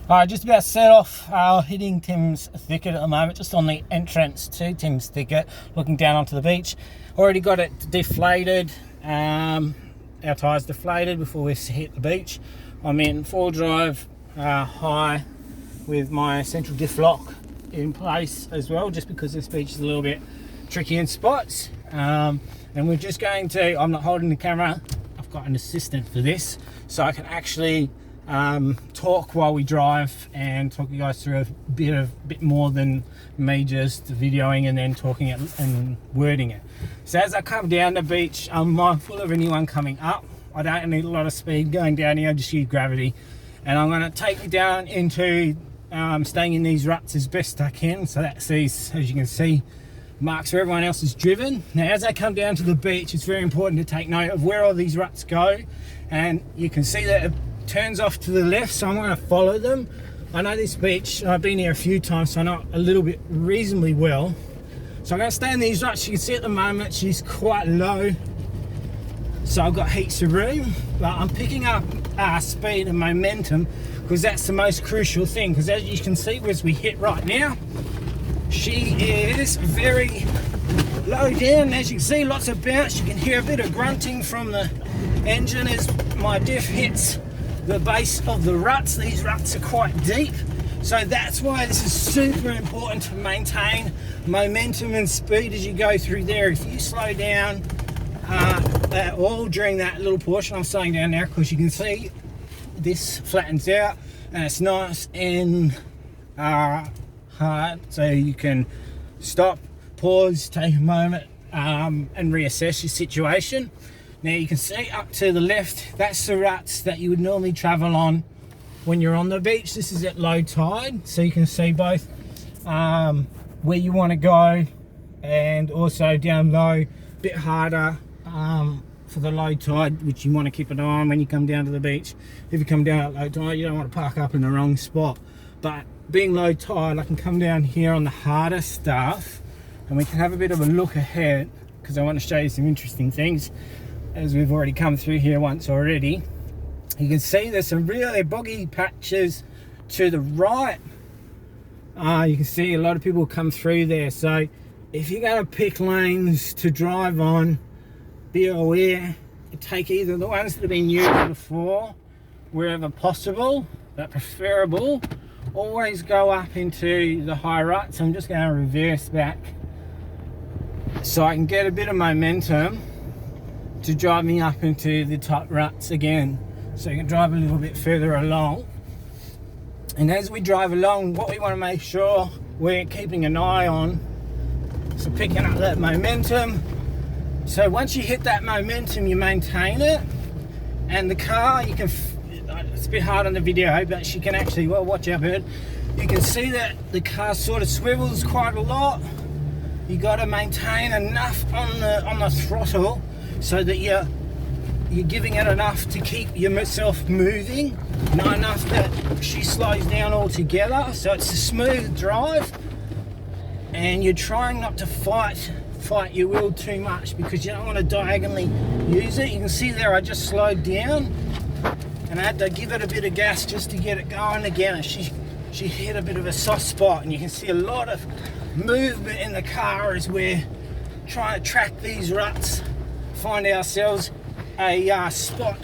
Alright, just about set off hitting Tim's Thicket at the moment, just on the entrance to Tim's Thicket, looking down onto the beach. Already got it deflated, our tyres deflated before we hit the beach. I'm in 4 drive high with my central diff lock in place as well, just because this beach is a little bit tricky in spots. And we're just going to, I'm not holding the camera, I've got an assistant for this, so I can actually talk while we drive and talk you guys through a bit more than me just videoing and then talking it and wording it. So as I come down the beach, I'm mindful of anyone coming up. I don't need a lot of speed going down here, I just use gravity, and I'm going to take you down into staying in these ruts as best I can. So that's these, as you can see, marks where everyone else is driven. Now as I come down to the beach, it's very important to take note of where all these ruts go, and you can see that it turns off to the left, so I'm going to follow them. I know this beach, I've been here a few times, so I know a little bit reasonably well. So I'm going to stay in these ruts. You can see at the moment she's quite low, so I've got heaps of room, but I'm picking up speed and momentum, because that's the most crucial thing. Because as you can see, as we hit right now, she is very low down. As you can see, lots of bounce. You can hear a bit of grunting from the engine as my diff hits the base of the ruts. These ruts are quite deep, so that's why this is super important to maintain momentum and speed as you go through there. If you slow down at all during that little portion, I'm slowing down now because you can see this flattens out and it's nice and hard, so you can stop, pause, take a moment and reassess your situation. Now you can see up to the left, that's the ruts that you would normally travel on when you're on the beach. This is at low tide, so you can see both where you want to go and also down low, a bit harder for the low tide, which you want to keep an eye on when you come down to the beach. If you come down at low tide, you don't want to park up in the wrong spot. But being low tide, I can come down here on the harder stuff and we can have a bit of a look ahead, because I want to show you some interesting things. As we've already come through here once already, you can see there's some really boggy patches to the right. You can see a lot of people come through there, so if you're going to pick lanes to drive on, be aware to take either the ones that have been used before wherever possible, but preferable, always go up into the high ruts. I'm just going to reverse back so I can get a bit of momentum to drive me up into the top ruts again, so you can drive a little bit further along. And as we drive along, what we want to make sure we're keeping an eye on, so picking up that momentum. So once you hit that momentum, you maintain it, and the car, you can, it's a bit hard on the video, but you can actually, well, watch out bird, you can see that the car sort of swivels quite a lot. You got to maintain enough on the throttle so that you're giving it enough to keep yourself moving, not enough that she slows down altogether. So it's a smooth drive, and you're trying not to fight your wheel too much, because you don't want to diagonally use it. You can see there I just slowed down and I had to give it a bit of gas just to get it going again. She hit a bit of a soft spot, and you can see a lot of movement in the car as we're trying to track these ruts, find ourselves a spot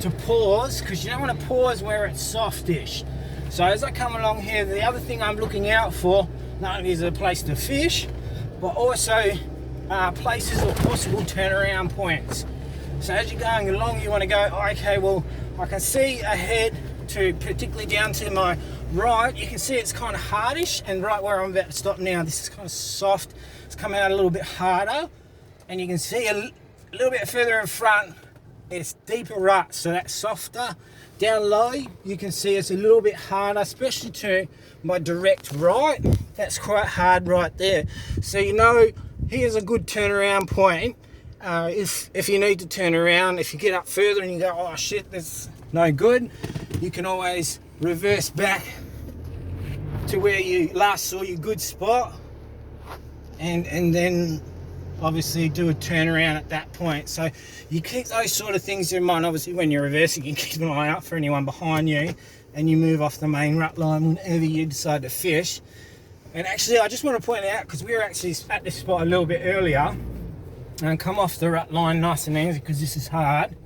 to pause, because you don't want to pause where it's softish. So as I come along here, the other thing I'm looking out for, not only is a place to fish, but also places or possible turnaround points. So as you're going along, you want to go, oh, okay, well, I can see ahead to, particularly down to my right, you can see it's kind of hardish, and right where I'm about to stop now, this is kind of soft. It's coming out a little bit harder, and you can see a little bit further in front, it's deeper ruts, so that's softer. Down low, you can see it's a little bit harder, especially to my direct right. That's quite hard right there. So you know, here's a good turnaround point. If you need to turn around, if you get up further and you go, oh shit, that's no good, you can always reverse back to where you last saw your good spot, and then obviously do a turnaround at that point. So you keep those sort of things in mind. Obviously when you're reversing, you keep an eye out for anyone behind you and you move off the main rut line whenever you decide to fish. And actually, I just want to point out, because we were actually at this spot a little bit earlier, and come off the rut line nice and easy because this is hard.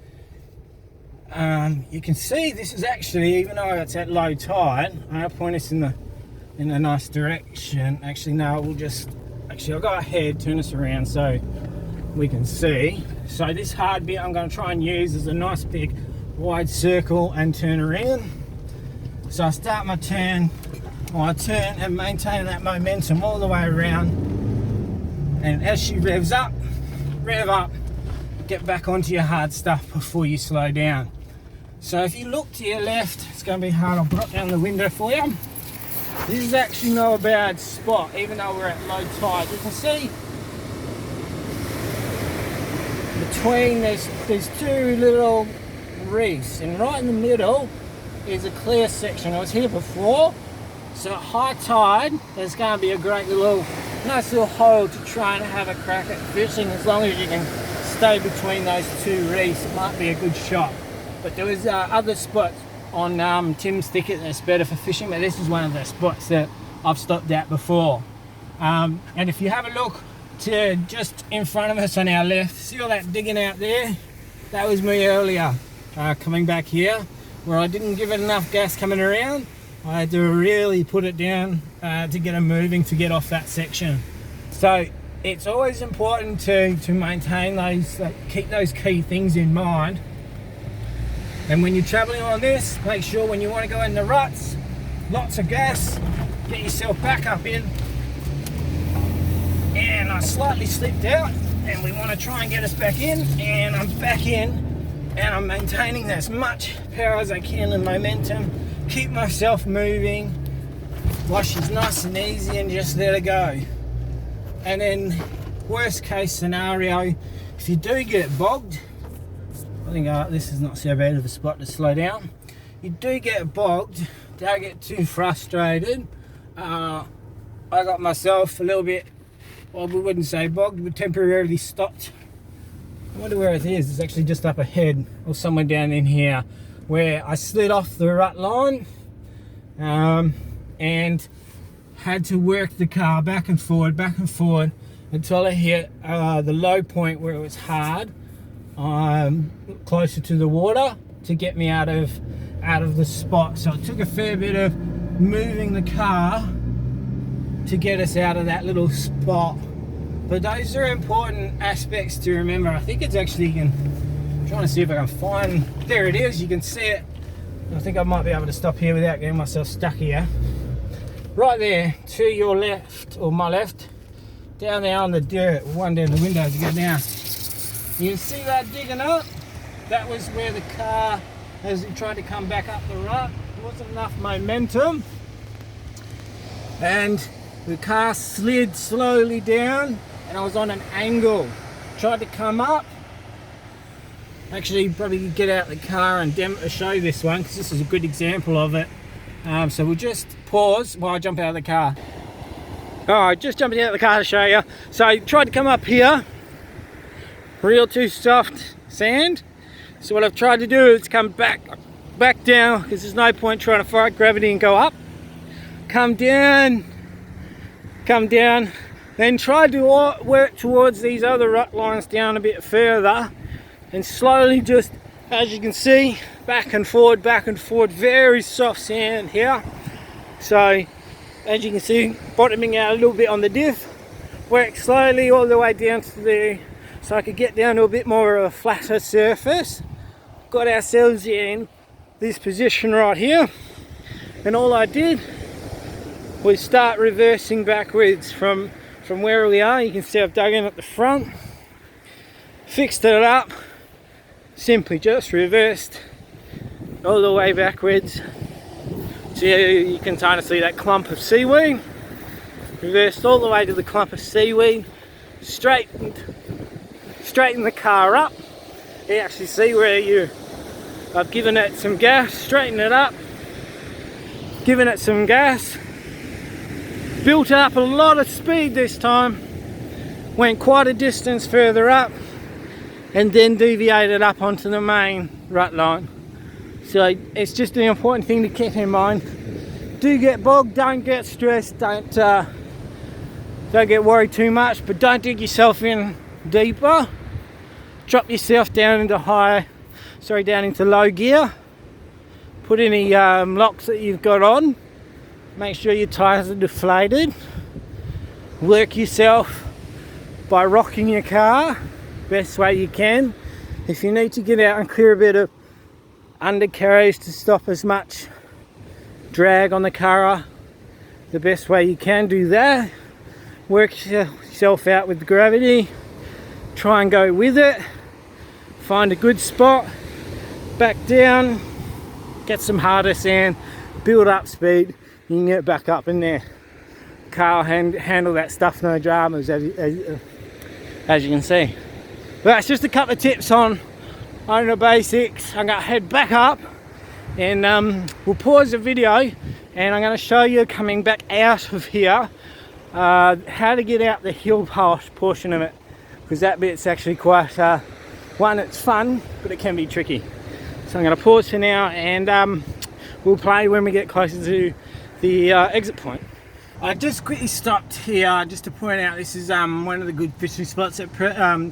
You can see this is actually, even though it's at low tide, I'll point us in a nice direction. Actually, no, we'll just, I'll go ahead, turn us around so we can see. So this hard bit I'm going to try and use as a nice big wide circle and turn around. So I start my turn, I turn and maintain that momentum all the way around. And as she revs up, rev up, get back onto your hard stuff before you slow down. So if you look to your left, it's going to be hard. I'll put it down the window for you. This is actually not a bad spot, even though we're at low tide. You can see between there's two little reefs, and right in the middle is a clear section. I was here before, so at high tide there's going to be a great nice little hole to try and have a crack at fishing. As long as you can stay between those two reefs, it might be a good shot. But there was other spots on Tim's Thicket that's better for fishing, but this is one of the spots that I've stopped at before. And if you have a look to just in front of us on our left, see all that digging out there? That was me earlier, coming back here, where I didn't give it enough gas coming around. I had to really put it down to get it moving, to get off that section. So it's always important to maintain those, keep those key things in mind. And when you're traveling on this, make sure when you want to go in the ruts, lots of gas, get yourself back up in. And I slightly slipped out, and we want to try and get us back in, and I'm back in, and I'm maintaining as much power as I can and momentum, keep myself moving, wash is nice and easy, and just let it go. And then worst case scenario, if you do get bogged, I think this is not so bad of a spot to slow down. You do get bogged, don't get too frustrated. I got myself a little bit, well, we wouldn't say bogged, but temporarily stopped. I wonder where it is. It's actually just up ahead, or somewhere down in here, where I slid off the rut line and had to work the car back and forward until I hit the low point where it was hard, closer to the water, to get me out of the spot. So it took a fair bit of moving the car to get us out of that little spot. But those are important aspects to remember. I think it's actually, I'm trying to see if I can find, there it is, you can see it. I think I might be able to stop here without getting myself stuck here. Right there to your left, or my left, down there on the dirt, one down the window to get down. You can see that digging up? That was where the car, as it tried to come back up the rut, there wasn't enough momentum, and the car slid slowly down, and I was on an angle. Tried to come up. Actually, probably get out the car and show this one, because this is a good example of it. So we'll just pause while I jump out of the car. Alright, just jumping out of the car to show you. So I tried to come up here, real too soft sand. So what I've tried to do is come back down, because there's no point trying to fight gravity and go up. Come down, then try to work towards these other rut lines down a bit further, and slowly, just as you can see, back and forward, very soft sand here. So as you can see, bottoming out a little bit on the diff, work slowly all the way down to the, so I could get down to a bit more of a flatter surface. Got ourselves in this position right here, and all I did was start reversing backwards from where we are. You can see I've dug in at the front, fixed it up, simply just reversed all the way backwards. So you can kind of see that clump of seaweed, reversed all the way to the clump of seaweed, straightened the car up. You actually see where I've given it some gas, straightened it up, given it some gas, built up a lot of speed this time, went quite a distance further up, and then deviated up onto the main rut line. So it's just an important thing to keep in mind. Do get bogged, don't get stressed, don't get worried too much, but don't dig yourself in deeper. Drop yourself down into down into low gear. Put any locks that you've got on. Make sure your tyres are deflated. Work yourself by rocking your car best way you can. If you need to get out and clear a bit of undercarriage to stop as much drag on the car, the best way you can do that. Work yourself out with the gravity. Try and go with it. Find a good spot. Back down. Get some harder sand. Build up speed. You can get back up in there. Car will handle that stuff, no dramas, as you can see. But that's just a couple of tips on the basics. I'm going to head back up and we'll pause the video and I'm going to show you coming back out of here how to get out the hill portion of it, because that bit's actually quite one, it's fun, but it can be tricky. So I'm going to pause for now and we'll play when we get closer to the exit point. I just quickly stopped here just to point out this is one of the good fishing spots at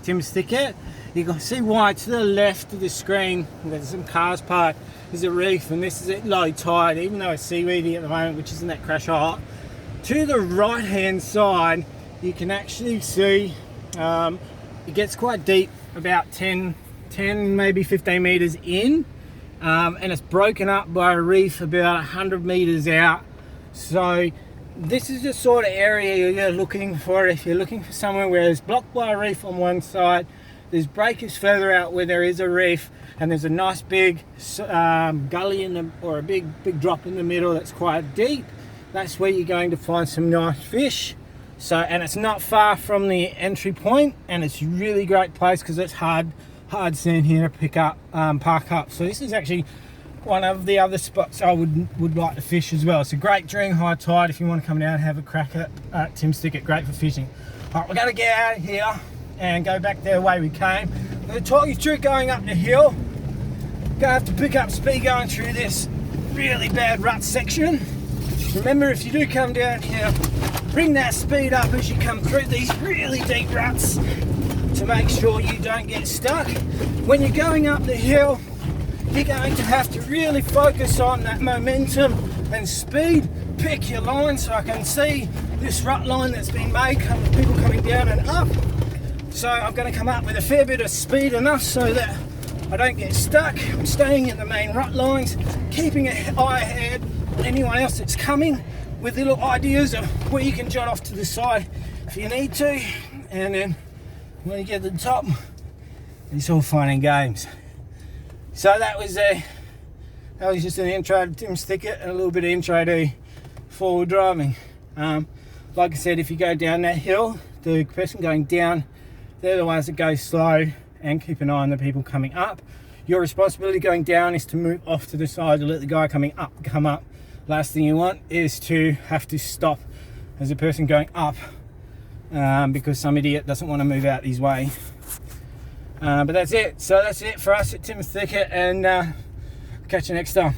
Tim's Thicket. You can see why to the left of the screen there's some cars parked. There's a reef, and this is at low tide, even though it's seaweedy at the moment, which isn't that crash hot. To the right hand side you can actually see it gets quite deep, about 10 maybe 15 meters in, and it's broken up by a reef about 100 meters out. So this is the sort of area you're looking for if you're looking for somewhere where it's blocked by a reef on one side, there's breakers further out where there is a reef, and there's a nice big gully or a big drop in the middle that's quite deep. That's where you're going to find some nice fish. So, and it's not far from the entry point, and it's a really great place because it's hard sand here to pick up, park up. So this is actually one of the other spots I would like to fish as well. It's a great during high tide if you want to come down and have a crack at Tim's Thicket. Great for fishing. All right, we're going to get out of here and go back the way we came. I'm going to talk you through going up the hill. Going to have to pick up speed going through this really bad rut section. Remember, if you do come down here, bring that speed up as you come through these really deep ruts to make sure you don't get stuck. When you're going up the hill, you're going to have to really focus on that momentum and speed. Pick your line. So I can see this rut line that's been made, people coming down and up. So I'm going to come up with a fair bit of speed, enough so that I don't get stuck. I'm staying in the main rut lines, keeping an eye ahead on anyone else that's coming, with little ideas of where you can jot off to the side if you need to. And then when you get to the top, it's all fun and games. So that was just an intro to Tim's Thicket and a little bit of intro to forward driving. Like I said, if you go down that hill, the person going down, they're the ones that go slow, and keep an eye on the people coming up. Your responsibility going down is to move off to the side to let the guy coming up come up. Last thing you want is to have to stop as a person going up because some idiot doesn't want to move out his way. But that's it. So that's it for us at Tim's Thicket, and catch you next time.